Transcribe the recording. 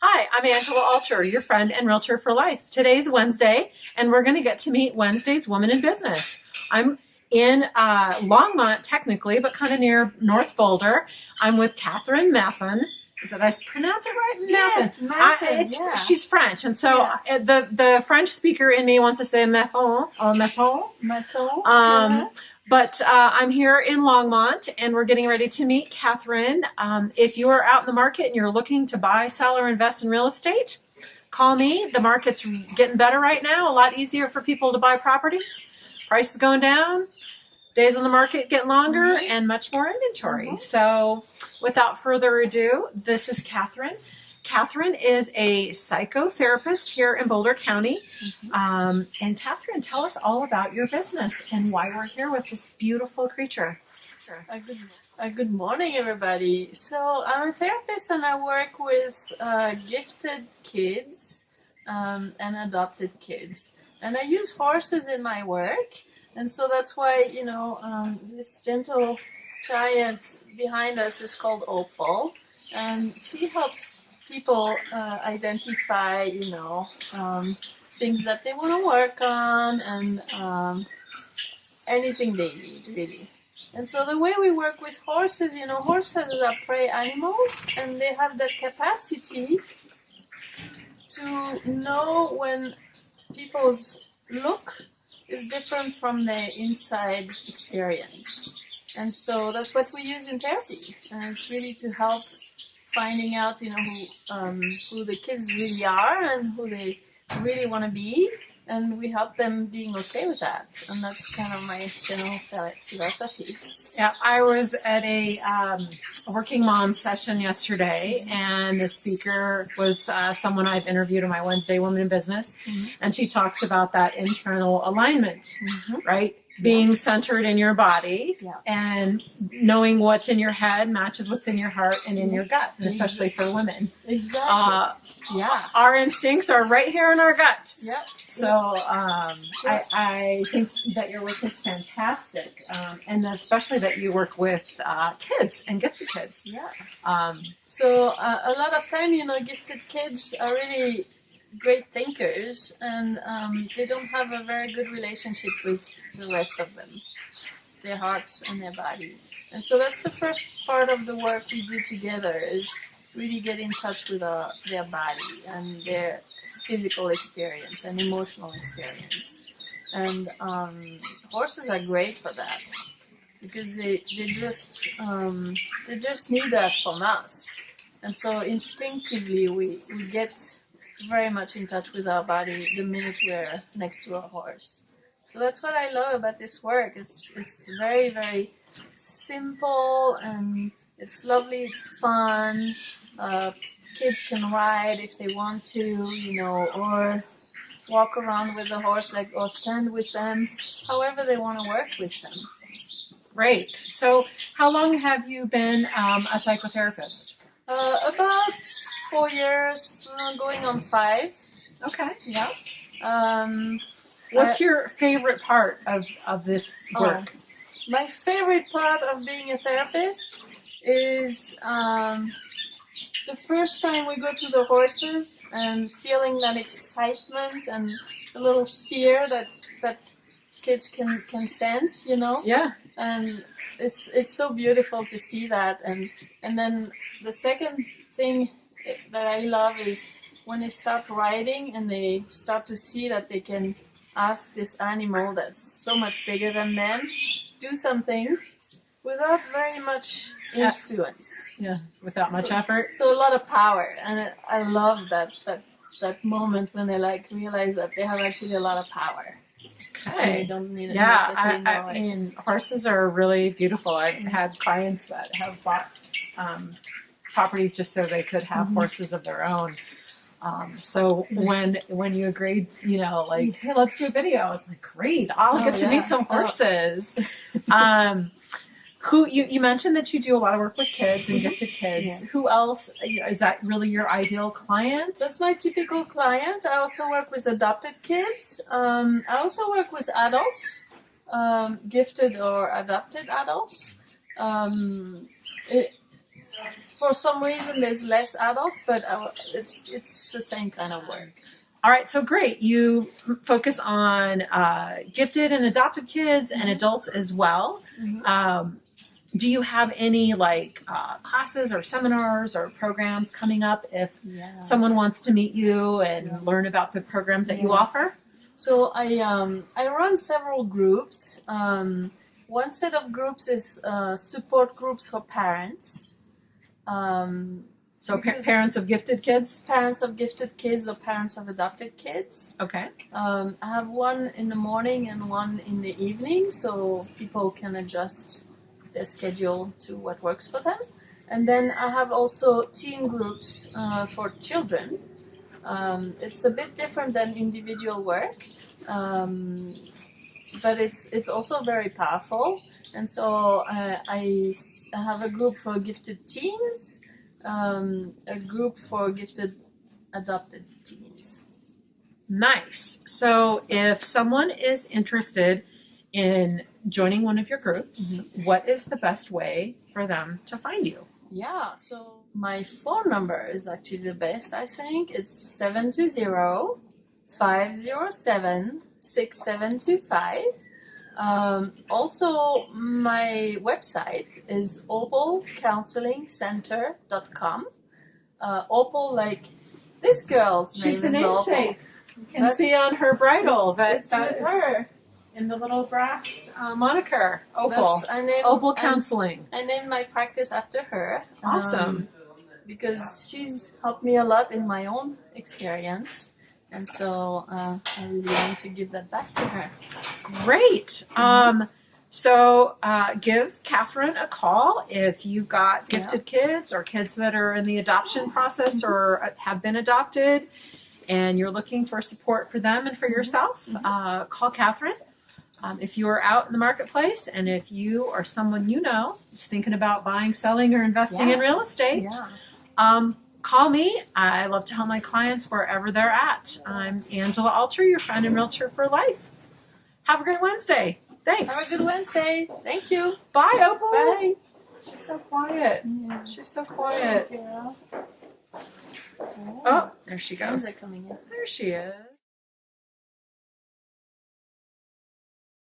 Hi, I'm Angela Alter, your friend and realtor for life. Today's Wednesday, and we're going to get to meet Wednesday's Woman in Business. I'm in Longmont, technically, but kind of near North Boulder. I'm with Catherine Mathon. Did I pronounce it right? Yes, Mathon, yeah. She's French, and so the French speaker in me wants to say Mathon or Mathon. Mathon. But I'm here in Longmont, and we're getting ready to meet Catherine. If you are out in the market and you're looking to buy, sell, or invest in real estate, call me. The market's getting better right now, a lot easier for people to buy properties. Prices going down, days on the market get longer, and much more inventory. So without further ado, this is Catherine. Catherine is a psychotherapist here in Boulder County. And Catherine, tell us all about your business and why we're here with this beautiful creature. Sure. Good morning, everybody. So I'm a therapist and I work with gifted kids and adopted kids. And I use horses in my work. And so that's why, this gentle giant behind us is called Opal. And she helps people identify, things that they want to work on and anything they need, really. And so the way we work with horses, horses are prey animals, and they have that capacity to know when people's look is different from their inside experience. And so that's what we use in therapy. And it's really to help finding out, who the kids really are and who they really want to be, and we help them being okay with that. And that's kind of my general philosophy. Yeah, I was at a working mom session yesterday, and the speaker was someone I've interviewed in my Wednesday Woman in Business, and she talks about that internal alignment, right? Being centered in your body and knowing what's in your head matches what's in your heart and in your gut, and especially for women. Exactly. Our instincts are right here in our gut. Yep. So I think that your work is fantastic, and especially that you work with kids and gifted kids. Yeah. So a lot of time, gifted kids are really great thinkers, and they don't have a very good relationship with the rest of them, their hearts and their body. And so that's the first part of the work we do together, is really get in touch with their body and their physical experience and emotional experience. And horses are great for that, because they just need that from us. And so instinctively we get very much in touch with our body the minute we're next to a horse. So that's what I love about this work. It's very, very simple, and it's lovely, it's fun. Kids can ride if they want to, or walk around with the horse, or stand with them, however they want to work with them. Great. So how long have you been a psychotherapist? About 4 years, going on 5. Okay. Yeah. What's your favorite part of this work? My favorite part of being a therapist is the first time we go to the horses and feeling that excitement and a little fear that kids can sense, Yeah. And it's so beautiful to see that. And then the second thing that I love is when they start riding and they start to see that they can ask this animal that's so much bigger than them do something without very much influence. Yeah, without much effort. So a lot of power, and I love that moment when they realize that they have actually a lot of power. Okay. They don't need it. I mean, horses are really beautiful. I've had clients that have bought properties just so they could have horses of their own. So when you agreed, hey, let's do a video, I was like, great, I'll get to meet some horses. Who you mentioned that you do a lot of work with kids and gifted kids. Yeah. Who else is that really your ideal client? That's my typical client. I also work with adopted kids. I also work with adults, gifted or adopted adults. for some reason there's less adults, but it's the same kind of work. All right, so great. You focus on gifted and adopted kids and adults as well. Do you have any classes or seminars or programs coming up if someone wants to meet you and learn about the programs that you offer? So I run several groups. One set of groups is support groups for parents. So parents of gifted kids? Parents of gifted kids or parents of adopted kids. Okay. I have one in the morning and one in the evening, so people can adjust their schedule to what works for them. And then I have also teen groups for children. It's a bit different than individual work, but it's also very powerful. And so I have a group for gifted teens, a group for gifted adopted teens. Nice. So if someone is interested in joining one of your groups, what is the best way for them to find you? Yeah, so my phone number is actually the best, I think. It's 720-507-6725. Also, my website is opalcounselingcenter.com. Opal, like this girl's name is Opal. You can see on her bridle It's with her. in the little brass moniker, Opal. Opal Counseling. I named my practice after her. Awesome. Because she's helped me a lot in my own experience. And so I really want to give that back to her. Great. So give Catherine a call if you've got gifted kids or kids that are in the adoption process or have been adopted and you're looking for support for them and for yourself. Call Catherine. If you are out in the marketplace and if you or someone you know is thinking about buying, selling, or investing in real estate, call me. I love to help my clients wherever they're at. I'm Angela Alter, your friend and realtor for life. Have a great Wednesday. Thanks. Have a good Wednesday. Thank you. Bye, Opal. Bye. She's so quiet. Yeah. She's so quiet. Yeah. Oh, there she goes. They're coming in. There she is.